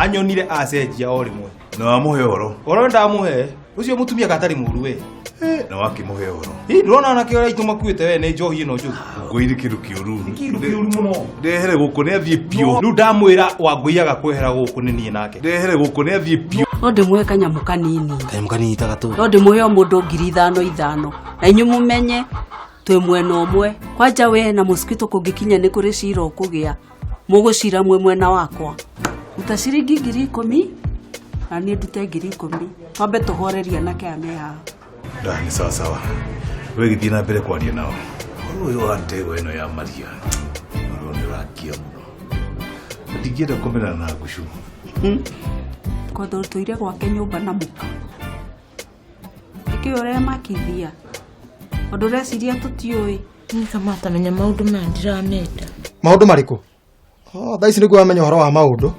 anyonire acenjia o rimwe na amuhe oro oro ndamuhe ucio mutumia katari muru we na wakimuhe oro ndona na kĩora ituma kuite we nĩ njohi ĩno njũru ngũire kĩndũ kĩũru mũno ndehere gũkũ nĩ athiĩ piũ rĩu ndamwĩra wangũiyaga kwehera gũkũ nĩ niĩ nake ndehere gũkũ nĩ athiĩ piũ no ndĩmũhe kanyamu kanini ta gatũ no ndĩmũhe o mũndũ 5,000 na inyuĩ mũmenye twĩ mwena ũmwe kwanja we na mosquito kũngĩkinya nĩ kũrĩ cira ũkũgĩa mũgũcira mwena wakwa ruta ciringi 10,000 na niĩ ndute 10,000 twambe tũhoreria nake ameha ndani sawa we gĩthiĩ na mbere kwaria nao ũyũ wa ndego ĩno ya Maria nĩ ũrakia mũno ndingĩenda kũmena na Gushu kodho tũire gwake nyũmba na mũka ĩkĩ ũrĩa makithia ũndũ ũreciria tũtiũĩ nĩ kama atamenya maũndũ maya ndiramenda maũndũ marĩkũ thaa ici nĩguo amenya ũhoro wa maũndũ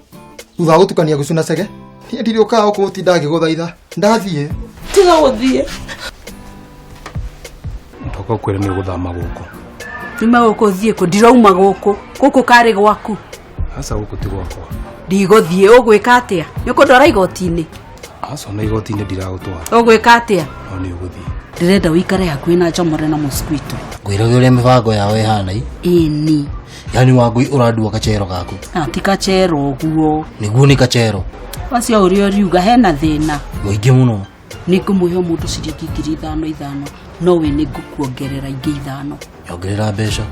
thutha wa gũtukania Gushu na Chege niĩ ndirĩ ũkaga gũkũtinda ngĩgũthaitha ndathiĩ tiga gũthiĩ Toko kwĩra nĩ gũthama gũkũ nĩma gũkũ thiĩ kũ ndirauma gũkũ karĩ gwaku asa gũkũ ti gwakwa ndigũthiĩ ũgwĩka atĩa nĩũkũndwara igoti-inĩ asa na igoti-inĩ ndiragũtwara ũgwĩka atĩa no nĩ ũgũthiĩ ndĩrenda ũikare hakuhĩ na Njomore na mosquito ngwĩraga ũrĩa mĩbango yao ĩhana ĩni yani Wangui ũrandua kachero gaku ti kachero ũguo nĩguo nĩ kachero wacio ũrĩa ũriuga hena thĩna mũingĩ mũno nĩngũmũhe mũndũ ciringi 5,000 no we nĩngũkuongerera ingĩ 5 yongerera mbeca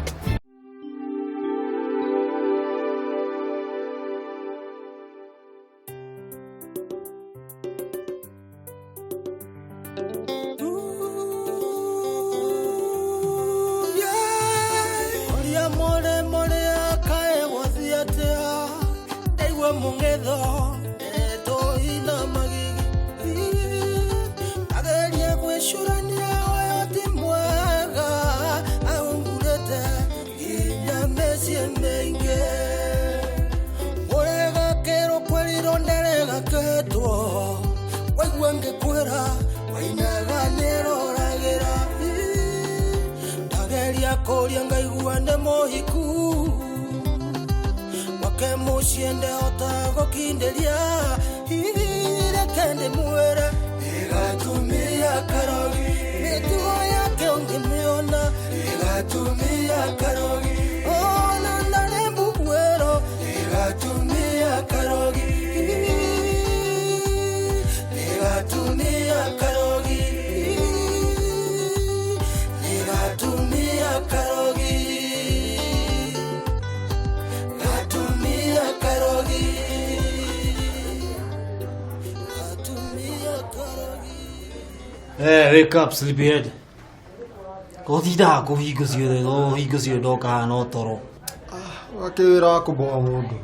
wake up sleepyhead có gì đã có gì cái gì đó cả nó toro wakĩwĩra wa kũmboa mũndũ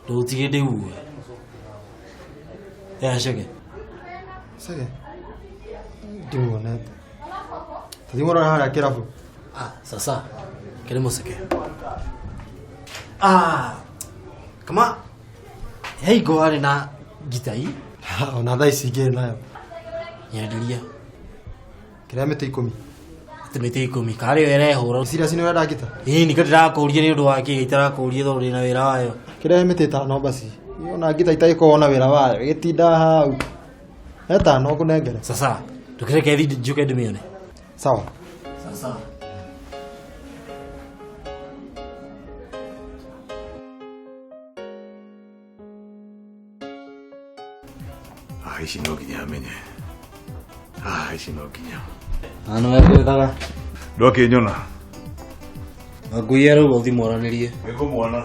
ndũtige ndĩu Chege Chege ndimuonete tathi mũrora harĩa kĩrabu sasa queremos Chege kama hey go harĩ na gitai ona thaa ici ingĩ nayo nyenderia kĩrĩa mĩtĩ 10 mĩtĩ 10 karĩ were hũra serious nĩ wenda ngita nĩ ndĩrakũria nĩ ũndũ wa kĩĩ itarakũria tondũ ndĩna wĩra wayo kĩrĩa mĩtĩ 5 basi ona ngita itaĩkorwo na wĩra wayo gĩtinda hau etano kũnengere sasa tukireke thiĩ njuke ndĩmĩone sawa sasa ici no nginya amenye ici no nginya ano wekaga ndokĩnyona Wangui arauga ũthiĩ mwaranĩrie nĩngũmuona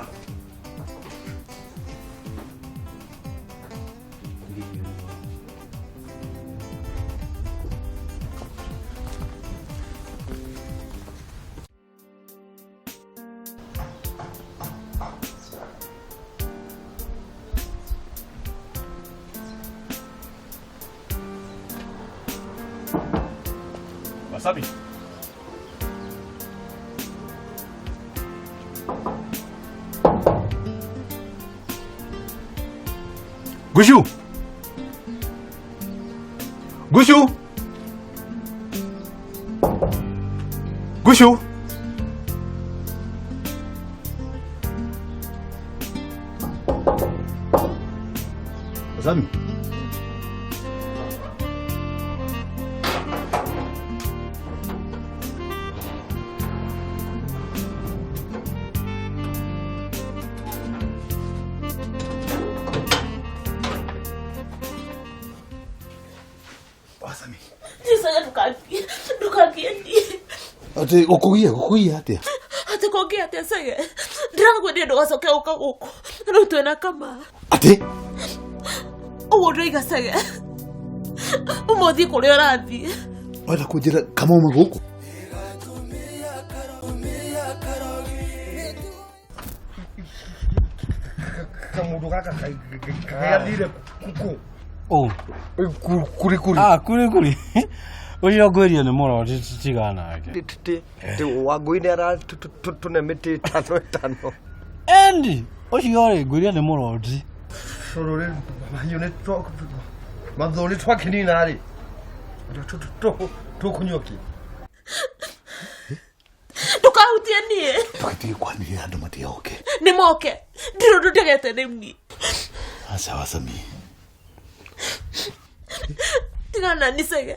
Wasabi. Gushu. Gushu. Gushu. Sami. Sami. Sasa tukakie ndiye. Ate ukugia atia. Ate kogia atia sege. Ndirago ndiye ndogacoke uka guku. No twena kama. Ate. Uworiga sege. Umuthi kuria rathi. Wala kujira kama uma guku. Kamundu gaka kayathire kuku. Oh. Kuri. Kuri. Ucio ngwiria nĩ mũroti tigana nake. Ti Wangui nĩ aratunĩmĩte tano. Endi, ucio rĩ ngwiria nĩ mũroti. Rũrĩ mahiũ nĩ mathũri twakinina rĩ. Tũkũnyoki. Tukahutie niĩ. Tukatie kwanĩrĩra andũ matioke. Nĩ moke. Ndirũ ndũtegete nĩmni. Sawa Sami. Tigana ni sege.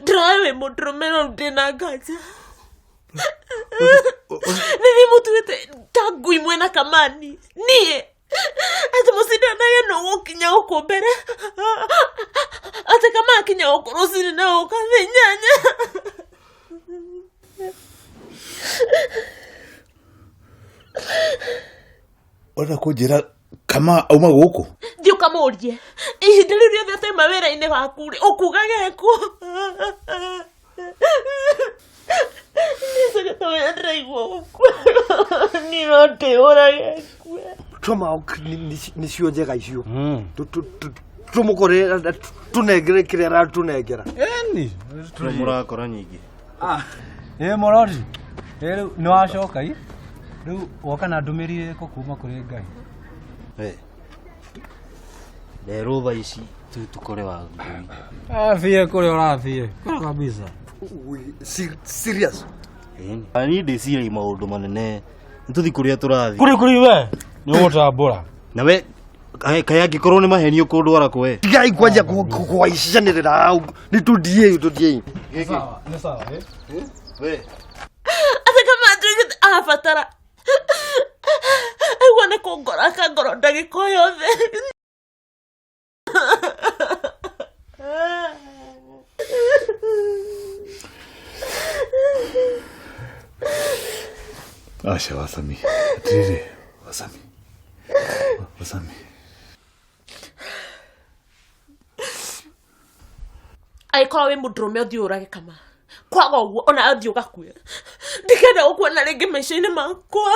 Drive mũndũrũme no ndĩna nganja. Nini mũtuĩte ta ngui mwena kamani. Niĩ. Ati mũcindanagia no gũkinya gũkũ mbere. Ati kama akinya gũkũ rũcinĩ na gũka thĩ nyanya. Wala kujira kama auma guku. Thiĩ ũkamũrie. Ihinda rĩu rĩothe atema wĩra-inĩ waku rĩ ũkuga gĩkũ. Nĩcege ta wĩra ndĩraigua gũkua. Niĩ no ndĩũrage kue. Toma nĩcio njega icio. Tũmũkore tunengere kĩrĩa aratunengera. Endi. Mũrakora nyingĩ. Mũroti. Rĩu nĩ wacoka ĩ? Rĩu woka na ndũmĩrĩre ĩrĩkũ kuma kũrĩ Ngai? Nderwo thaa ici tukore Wangui. Thiĩ kũrĩa ũrathiĩ. Kabisa. Serious. Niĩ ndĩciria maũndũ manene. Nĩtũthi kũrĩa tũrathiĩ. Kuri we. Nĩ ũgũtambũra. Na we kaĩ angĩkorwo nĩ maheni ũkũndwara kwe. Tigai kwanja kũhaicanĩrĩra hau. Nĩtũthiĩ. Nĩ sawa We. Ati kama atuĩkĩte abatara. Aigua nĩ kũngora kangoro ndagĩka o yothe. Asha Wasami. Atirire Wasami. Wasami. Aikorwo wĩ mũndũrũme ũthiĩ ũrage kama. Kwaga ũguo ona athiĩ ũgakue. Ndikenda gũkuona rĩngĩ maica-inĩ makwa.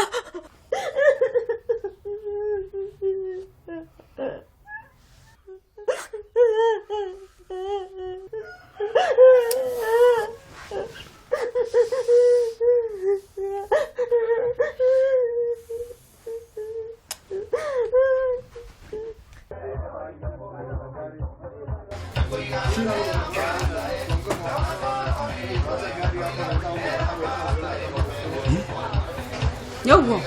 Nyoguo.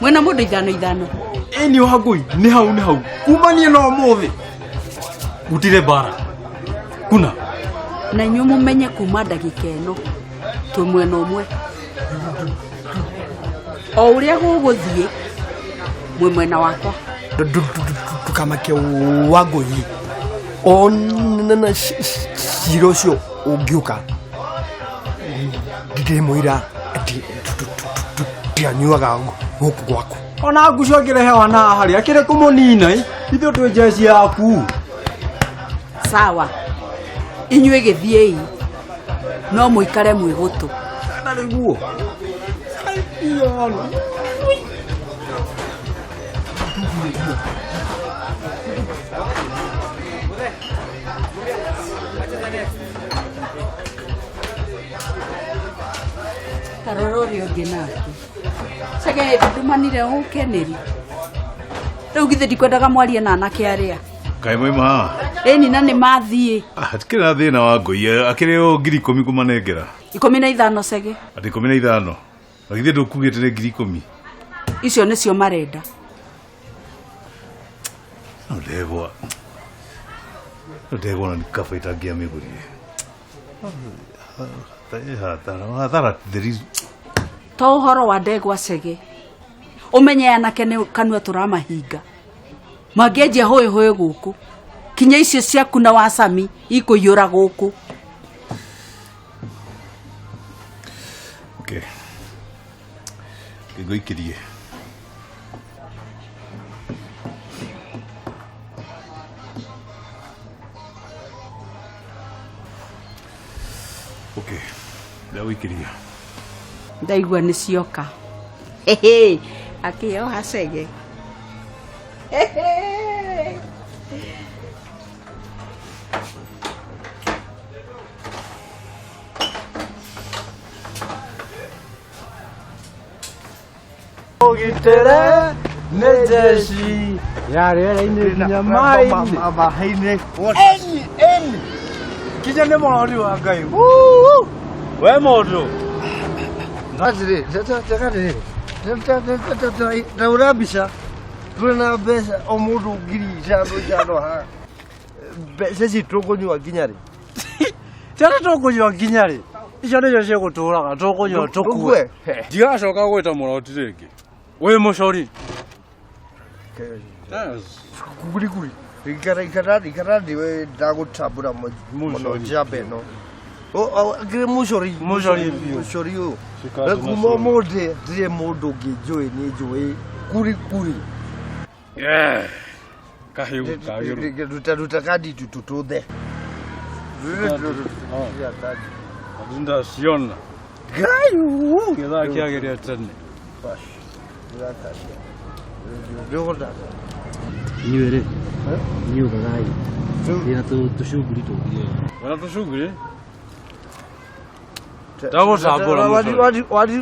Mwena mũndũ ithano. Eni Wangui nĩ hau. Kumanie no mũthĩ. Gutire bara. Kuna. Na inyuĩ mũmenye kuma ndagĩka ĩno twĩ mwena ũmwe. O ũrĩa gũgũthiĩ mwĩ mwena wakwa. Tukamake Wangui. Ona cira ũcio ũngiũka. Ndĩmwĩra atĩ ndianyuaga gũkũ gwaku. Ona ngucio ngĩrehewa na harĩa kĩrĩ kũmũnina ithuĩ twĩ njeci yaku. Sawa. Inyuĩ gĩthiĩi. No mũikare mwĩgũtũ. Na nĩguo. Tarorori ũngĩ nake. Sege ndumanire ũkeneri. Rĩu githĩ ndikwendaga mwarie na anake arĩa. Kaĩ moima. Ĩni na nĩ mathiĩ. Tikĩrĩ na thĩna wa Wangui. Akĩrĩ o 10,000 kumanengera. 15 Sege. Ati 15. Agithĩ ndũkugĩte nĩ 10,000. Icio nĩcio marenda. ndegwa ni kafa itagia miguri thara theri to horo wa ndegwa cege umenye anake ni kanua turamahinga mangenjia hoye hoye guku kinya icio ciaku na wasami ikuyura guku okay kigoikirie okay leo ikiria ndaigua ni cioka akio hacege Ogitere nejeshi yare ine nyamai abahaine eni kijane mori wa ngai we modo ndazire takare taurabisha tuna besa omudu giri jano ha besa sitokonywa kinyari tara tokonywa kinyari icio nĩcio cigũtũraga tũkũnyua tũkue ndigacoka gwĩta mũroti rĩngĩ wĩ mũcori kurikuri ikaradi we ndagũtambũra mũno njamba ĩno akĩrĩ mũcori ũyũ kuma ũmũthĩ ndirĩ mũndũ ũngĩ njũĩ nĩ njũĩ kurikuri kahiũ ruta kandi tũtũthe ndaciona gayu gĩthaa kĩagĩrĩra tene inyuĩ rĩ inyuĩ ũgagai ndĩna tũcunguri tũngĩ wĩna tũcunguri ndagũcambũra wari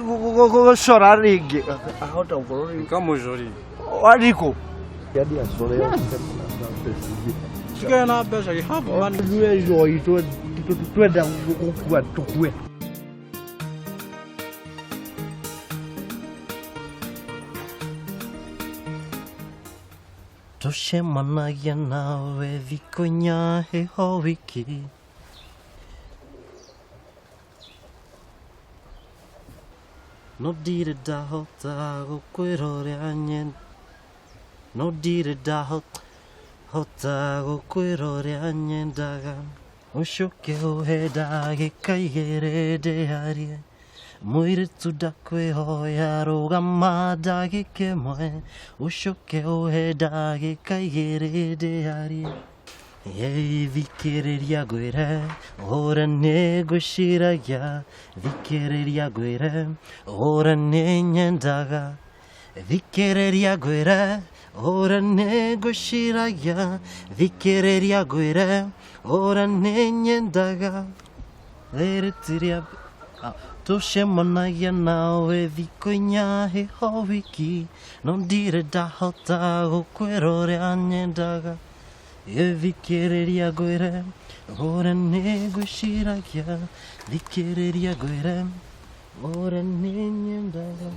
gũcora rĩngĩ ahota gũkorwo rĩngĩ kamũcori warikũ cikae na mbeca gĩhamba roi twenda gũkua tũkue Tucemanagia nawe thikũ inya heho wiki no ndirĩ ndahota gũkwĩra ũrĩa nyenda no ndirĩ ndahota gũkwĩra ũrĩa nyendaga ũcoke ũhe ndagĩka igĩrĩ ndĩarie mũirĩtu ndakwĩhoya rũgama ndagĩka ĩmwe ũcoke ũhe ndagĩka igĩrĩ ndĩarie thikĩrĩria ngwĩre ũrĩa nĩ ngwĩciragia thikĩrĩria ngwĩre ũrĩa nĩ nyendaga thikĩrĩria ngwĩre ũrĩa nĩ ngwĩciragia thikĩrĩria ngwĩre ũrĩa nĩ nyendaga rĩrĩtirĩa tucemanagia nawe thikũ inya heho wiki no ndirĩ ndahota gũkwĩra ũrĩa nyendaga thikĩrĩria ngwĩre ũrĩa nĩ ngwĩciragia thikĩrĩria ngwĩre ũrĩa nĩ nyendaga